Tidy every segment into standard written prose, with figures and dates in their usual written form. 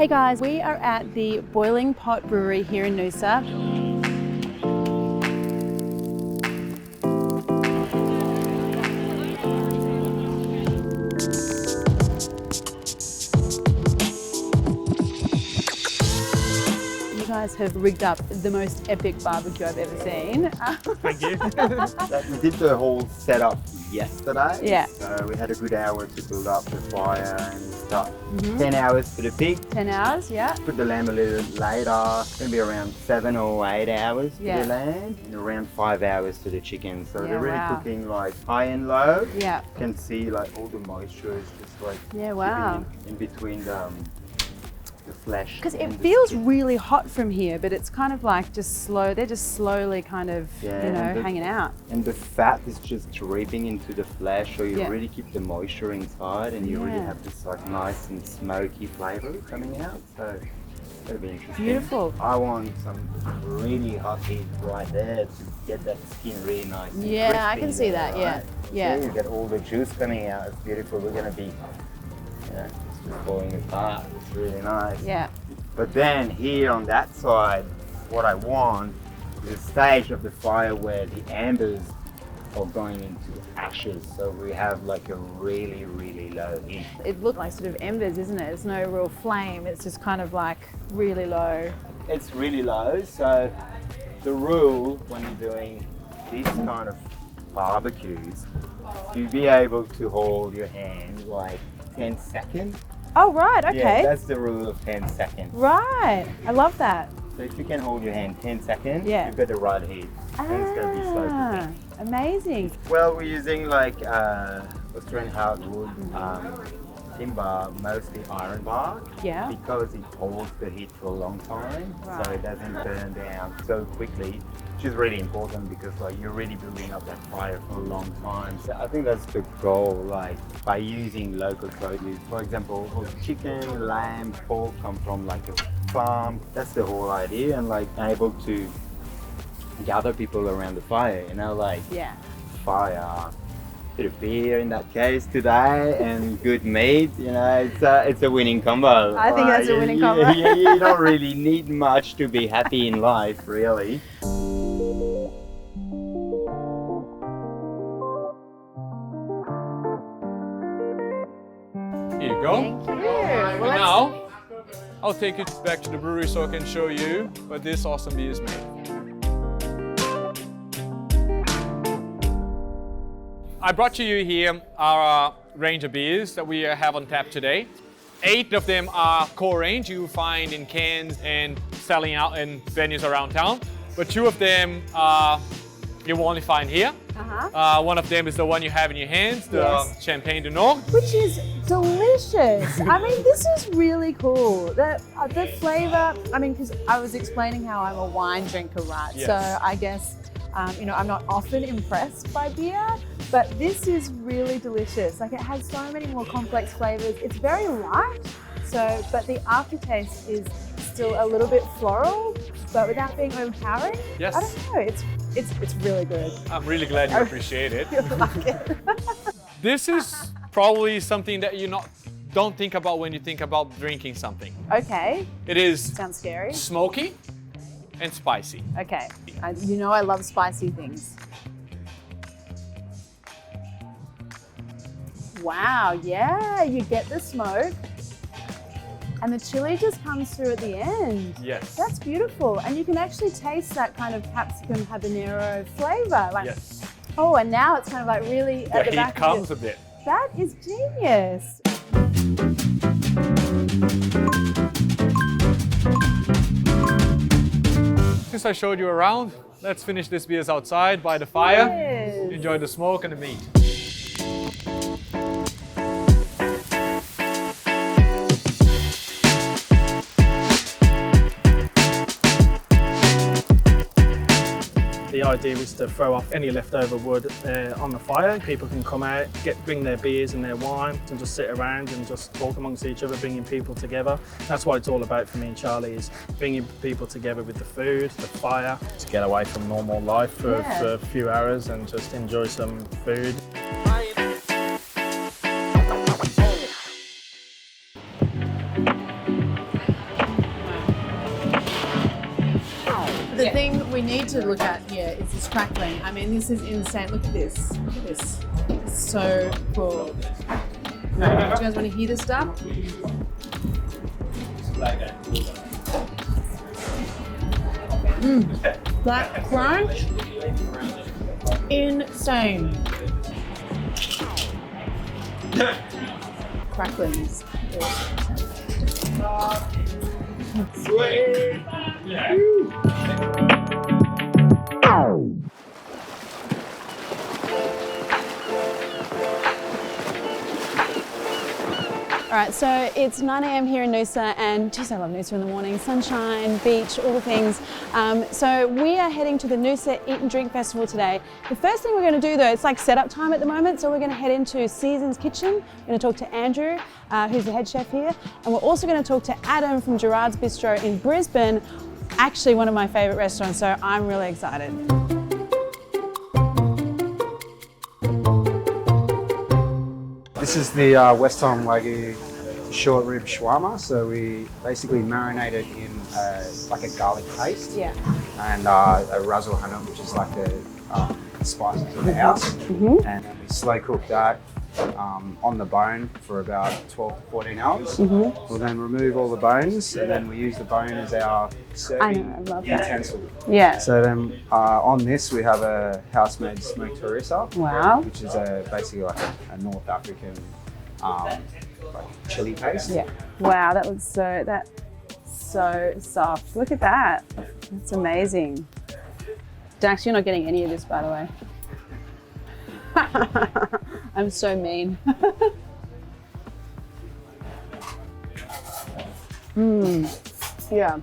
Hey guys, we are at the Boiling Pot Brewery here in Noosa. You guys have rigged up the most epic barbecue I've ever seen. Thank you. We did the whole setup yesterday. Yeah. So we had a good hour to build up the fire and stuff. 10 hours for the pig. 10 hours, yeah. Put the lamb a little later. Maybe around 7 or 8 hours for Yeah. the lamb. And around 5 hours for the chicken. So Yeah, they're really wow. cooking like high and low. Yeah. You can see like all the moisture is just like Yeah, wow. keeping in between the flesh. Because it and the feels skin. really hot from here, but it's kind of like just slow. They're just slowly kind of, Yeah, you know, and the- hanging out. And the fat is just dripping into the flesh, so you Yeah. really keep the moisture inside, and you really Yeah. have this like nice and smoky flavor coming out. So that'll be interesting. Beautiful. I want some really hot heat right there to get that skin really nice. And Yeah, I crispy can see there, that, yeah. right? Yeah. See, you get all the juice coming out. It's beautiful. We're gonna be, it's just falling apart. It's really nice. Yeah. But then here on that side, what I want is a stage of the fire where the embers are going into ashes. So we have like a really, really low heat. It looked like sort of embers, isn't it? It's no real flame. It's just kind of like really low. It's really low. So the rule when you're doing this kind of barbecues, to be able to hold your hand like 10 seconds. Oh, right, Yeah, okay. that's the rule of 10 seconds. Right, I love that. So if you can hold your hand 10 seconds, Yeah. you've got the right heat. And it's going to be slow cooking. Amazing. Well, we're using like Australian hardwood timber, mostly iron bark, Yeah. because it holds the heat for a long time, so Right. it doesn't burn down so quickly, which is really important because like you're really building up that fire for a long time. So I think that's the goal, like by using local produce. For example, all chicken, lamb, pork come from like a farm. That's the whole idea, and like able to gather people around the fire, you know, like Yeah. fire, bit of beer in that case today, and good meat. You know, it's a winning combo. I think that's a winning combo. You don't really need much to be happy in life, really. Here you go. Thank you. And Well, now, I'll take you back to the brewery so I can show you what this awesome beer is made. I brought to you here our range of beers that we have on tap today. 8 of them are core range you find in cans and selling out in venues around town. But 2 of them you will only find here. One of them is the one you have in your hands, the Yes. Champagne du Nord. which is delicious. I mean, this is really cool. The flavor, I mean, because I was explaining how I'm a wine drinker, right? Yes. So I guess, you know, I'm not often impressed by beer, but this is really delicious. Like it has so many more complex flavors. It's very light, so, but the aftertaste is still a little bit floral, but without being overpowering. Yes. I don't know, it's really good. I'm really glad you appreciate it. I like it. This is probably something that you don't think about when you think about drinking something. Okay, It is sounds scary. smoky and spicy. Okay, you know I love spicy things. Wow, yeah, you get the smoke and the chili just comes through at the end. Yes. That's beautiful. And you can actually taste that kind of capsicum habanero flavor. Like, Yes. oh, and now it's kind of like really The at the heat back comes of a bit. That is genius. Since I showed you around, let's finish this beers outside by the fire. Yes. Enjoy the smoke and the meat. The idea is to throw off any leftover wood on the fire. People can come out, bring their beers and their wine and just sit around and just talk amongst each other, bringing people together. That's what it's all about for me and Charlie, is bringing people together with the food, the fire, to get away from normal life for a few hours and just enjoy some food. The thing we need to look at here is this crackling. I mean, this is insane. Look at this. Look at this. It's so cool. Do you guys want to hear this stuff? That crunch, insane. Cracklings. Sweet. All right, so it's 9 a.m. here in Noosa, and geez, I love Noosa in the morning. Sunshine, beach, all the things. So we are heading to the Noosa Eat and Drink Festival today. The first thing we're going to do though, it's like setup time at the moment, so we're going to head into Season's Kitchen. We're going to talk to Andrew, who's the head chef here, and we're also going to talk to Adam from Gerard's Bistro in Brisbane, actually one of my favourite restaurants, so I'm really excited. This is the Western Wagyu short rib shawarma. So we basically marinate it in like a garlic paste, and a razzle hana, which is like the spices of the house, and then we slow cook that on the bone for about 12 to 14 hours. We'll then remove all the bones, and then we use the bone as our serving utensil. Yeah. So then on this we have a house-made smoked harissa, which is basically like a North African like chili paste. Yeah. Wow, that looks so soft. Look at that. That's amazing. Dax, you're not getting any of this, by the way. I'm so mean. Yeah.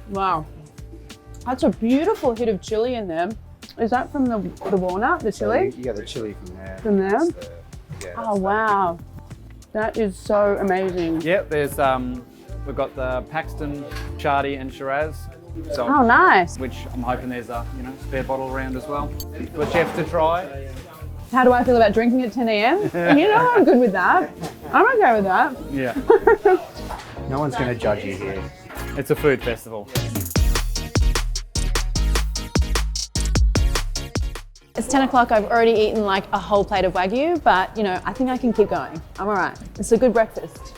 Wow. That's a beautiful hit of chili in there. Is that from the walnut, the chili? So you get the chili from there. From there? Oh, wow. That is so amazing. Yep, there's we've got the Paxton, Shardy and Shiraz. So, Oh, nice. which I'm hoping there's a spare bottle around as well for chefs to try. How do I feel about drinking at 10 a.m? You know, I'm good with that. I'm okay with that. Yeah, No one's going to judge you here. it's a food festival. It's 10 o'clock, I've already eaten like a whole plate of Wagyu, but you know, I think I can keep going. I'm all right. It's a good breakfast.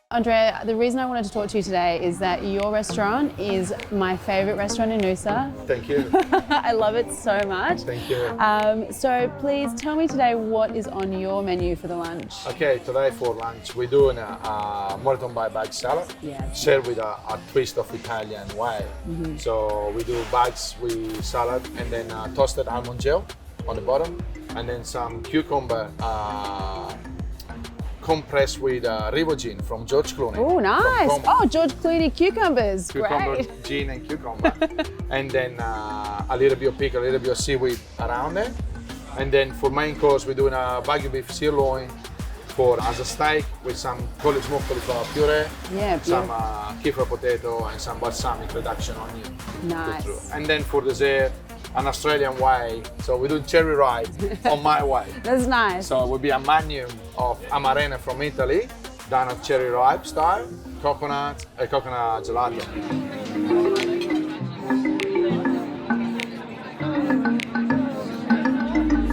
Andrea, the reason I wanted to talk to you today is that your restaurant is my favourite restaurant in Noosa. Thank you. I love it so much. Thank you. So please tell me today what is on your menu for the lunch. Okay, today for lunch we're doing a Morton by bag salad, served with a twist of Italian way. So we do bags with salad and then toasted almond gel on the bottom, and then some cucumber compressed with ribogene from George Clooney. Oh, nice. From Oh, George Clooney cucumbers. cucumber, Great. gin and cucumber. And then a little bit of pickle, a little bit of seaweed around it. And then for main course, we're doing a Wagyu beef sirloin as a steak with some smoked cauliflower puree, Yeah, some kefir potato and some balsamic reduction onion. Nice. And then for dessert, an Australian way. So we do cherry ripe on my way. That's nice. So it will be a magnum of amarene from Italy, done at cherry ripe style, coconut gelato.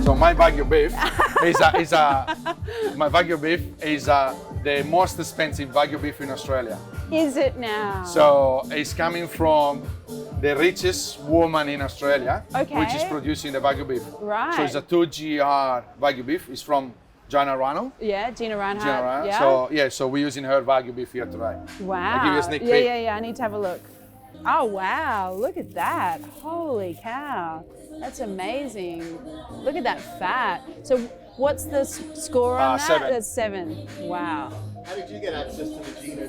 So my Wagyu beef is the most expensive Wagyu beef in Australia. Is it now? So it's coming from the richest woman in Australia, Okay. which is producing the Wagyu beef. Right. So it's a 2GR Wagyu beef. It's from Gina Rano. Yeah, Gina Reinhardt. Gina Rano. Yeah. So yeah, so we're using her Wagyu beef here today. Wow. I'll give you a sneak peek. Yeah. I need to have a look. Oh, wow. Look at that. Holy cow. That's amazing. Look at that fat. So what's the score on that? 7. That's 7. Wow. How did you get access to the Gina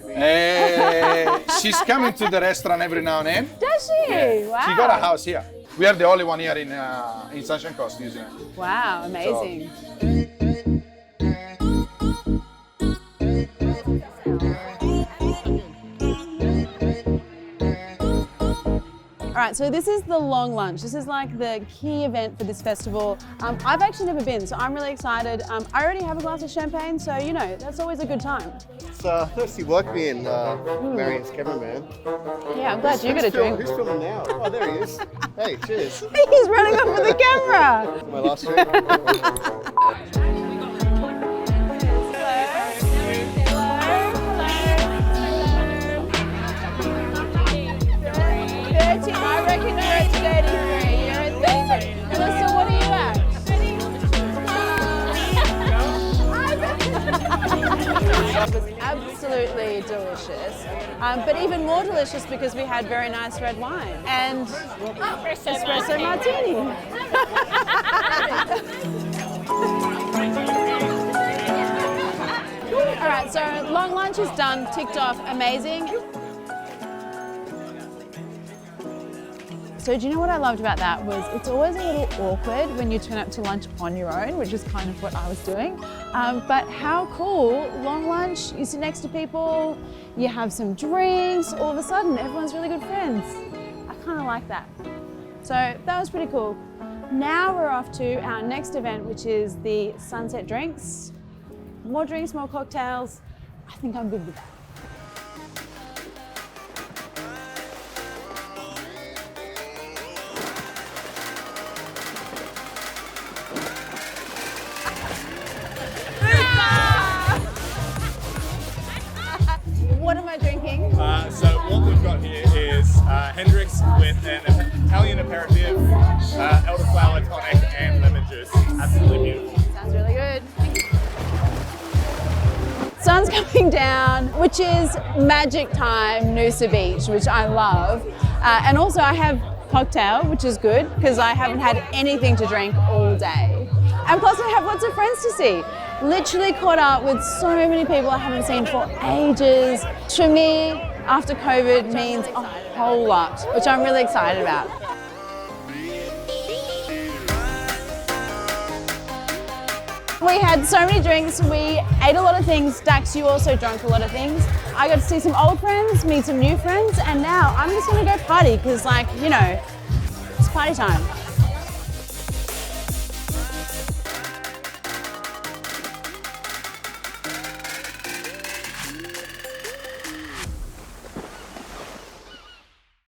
beef? She's coming to the restaurant every now and then. Does she? Wow. She got a house here. We are the only one here in Sunshine Coast, New Zealand. Wow, amazing. All right, so this is the long lunch. This is like the key event for this festival. I've actually never been, so I'm really excited. I already have a glass of champagne, so you know, that's always a good time. thirsty work me in Marion's cameraman. Yeah, I'm glad you got a drink. Who's filming now? Oh, there he is. Hey, cheers. He's running off with the camera. My last drink. I reckon you're at 33. You're at 33. Melissa, what are you at? It was absolutely delicious, but even more delicious because we had very nice red wine and espresso martini. All right, so long lunch is done, ticked off, amazing. So do you know what I loved about that was it's always a little awkward when you turn up to lunch on your own, which is kind of what I was doing. But how cool, long lunch, you sit next to people, you have some drinks, all of a sudden everyone's really good friends. I kind of like that. So that was pretty cool. Now we're off to our next event, which is the sunset drinks. More drinks, more cocktails. I think I'm good with that. What am I drinking? So what we've got here is Hendrix with an Italian aperitif, elderflower tonic and lemon juice. Absolutely beautiful. Sounds really good. Sun's coming down, which is magic time, Noosa Beach, which I love. And also I have cocktail, which is good because I haven't had anything to drink all day. And plus I have lots of friends to see. Literally caught up with so many people I haven't seen for ages. To me, after COVID means a whole lot, which I'm really excited about. We had so many drinks, we ate a lot of things. Dax, you also drank a lot of things. I got to see some old friends, meet some new friends, and now I'm just gonna go party because, like, you know, it's party time.